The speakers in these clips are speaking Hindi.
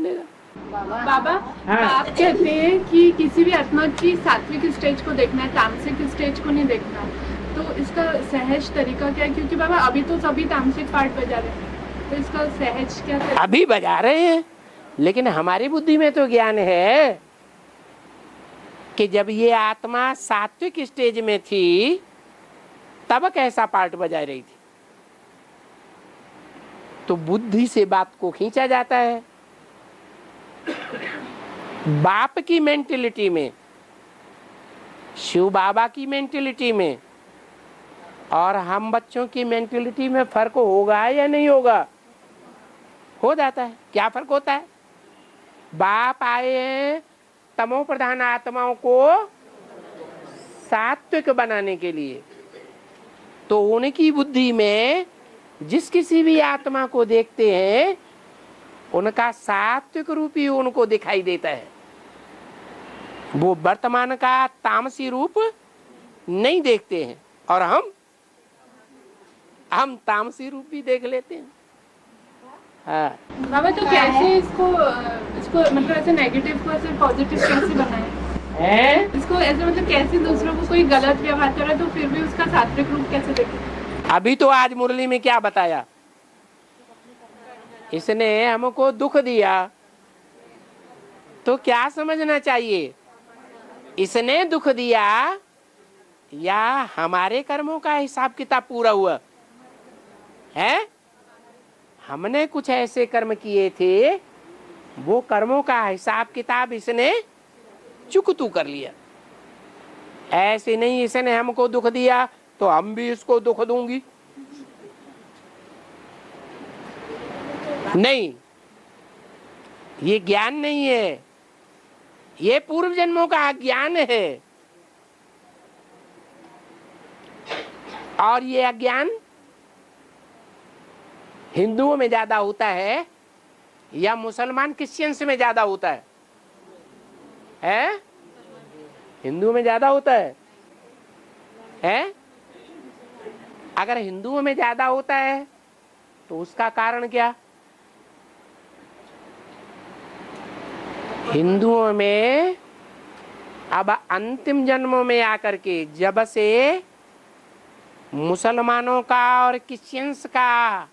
बनेगा। बाबा, हाँ। आप कहते हैं कि किसी भी आत्मा की सात्विक स्टेज को देखना है, तामसिक स्टेज को नहीं देखना, तो इसका सहज तरीका क्या है? क्योंकि बाबा अभी तो सभी तामसिक पार्ट बजा रहे हैं, तो इसका सहज क्या तरीका? अभी बजा रहे हैं, लेकिन हमारी बुद्धि में तो ज्ञान है कि जब ये आत्मा सात्विक स्टेज में थी तब कैसा पार्ट बजा रही थी। तो बुद्धि से बात को खींचा जाता है। बाप की मेंटेलिटी में, शिव बाबा की मेंटेलिटी में और हम बच्चों की मेंटेलिटी में फर्क होगा या नहीं होगा? हो जाता है। क्या फर्क होता है? बाप आए हैं तमो प्रधान आत्माओं को सात्विक बनाने के लिए, तो उनकी बुद्धि में जिस किसी भी आत्मा को देखते हैं उनका सात्विक रूप ही उनको दिखाई देता है। वो वर्तमान का तामसी रूप नहीं देखते हैं, और हम तामसी रूप भी देख लेते हैं। हाँ। बाबा, तो कैसे इसको मतलब ऐसे नेगेटिव को ऐसे पॉजिटिव कैसे बनाए? इसको ऐसे मतलब कैसे दूसरों को कोई गलत व्यवहार करे तो फिर भी उसका सात्विक रूप कैसे देखे? अभी तो आज मुरली में क्या बताया, इसने हमको दुख दिया तो क्या समझना चाहिए? इसने दुख दिया या हमारे कर्मों का हिसाब किताब पूरा हुआ है? हमने कुछ ऐसे कर्म किए थे, वो कर्मों का हिसाब किताब इसने चुकतू कर लिया। ऐसे नहीं इसने हमको दुख दिया तो हम भी इसको दुख दूंगी, नहीं, ये ज्ञान नहीं है, ये पूर्व जन्मों का ज्ञान है। और ये अज्ञान हिंदुओं में ज्यादा होता है या मुसलमान क्रिश्चियंस में ज्यादा होता है? हिंदुओं में ज्यादा होता है? अगर हिंदुओं में ज्यादा होता है तो उसका कारण क्या? हिंदुओं में अब अंतिम जन्मों में आकर के जब से मुसलमानों का और क्रिश्चियंस का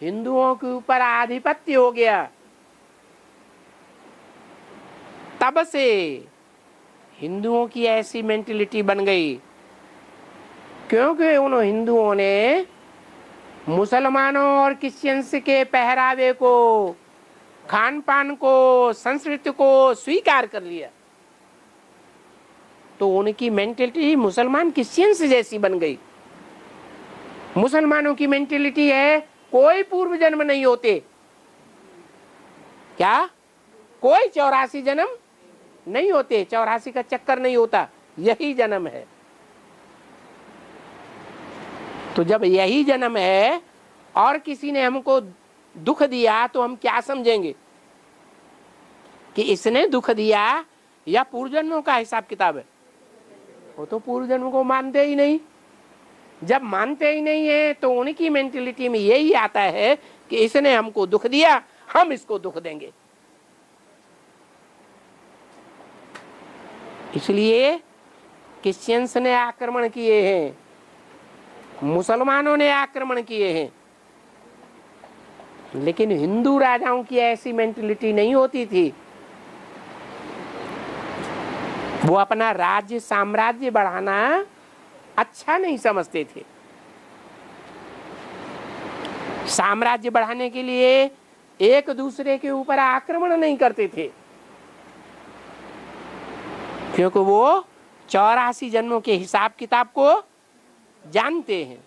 हिंदुओं के ऊपर आधिपत्य हो गया, तब से हिंदुओं की ऐसी मेंटेलिटी बन गई, क्योंकि उन हिंदुओं ने मुसलमानों और क्रिश्चियंस के पहरावे को, खान पान को, संस्कृति को स्वीकार कर लिया, तो उनकी मेंटेलिटी मुसलमान क्रिश्चियंस जैसी बन गई। मुसलमानों की मेंटेलिटी है कोई पूर्व जन्म नहीं होते। क्या? कोई 84 जन्म नहीं होते, 84 का चक्कर नहीं होता, यही जन्म है। तो जब यही जन्म है और किसी ने हमको दुख दिया तो हम क्या समझेंगे कि इसने दुख दिया या पूर्व जन्मों का हिसाब किताब है? वो तो पूर्व जन्म को मानते ही नहीं। जब मानते ही नहीं है तो उनकी मेंटेलिटी में यही आता है कि इसने हमको दुख दिया, हम इसको दुख देंगे। इसलिए क्रिश्चियंस ने आक्रमण किए हैं, मुसलमानों ने आक्रमण किए हैं, लेकिन हिंदू राजाओं की ऐसी मेंटेलिटी नहीं होती थी। वो अपना राज्य साम्राज्य बढ़ाना अच्छा नहीं समझते थे। साम्राज्य बढ़ाने के लिए एक दूसरे के ऊपर आक्रमण नहीं करते थे, क्योंकि वो 84 जन्मों के हिसाब किताब को जानते हैं।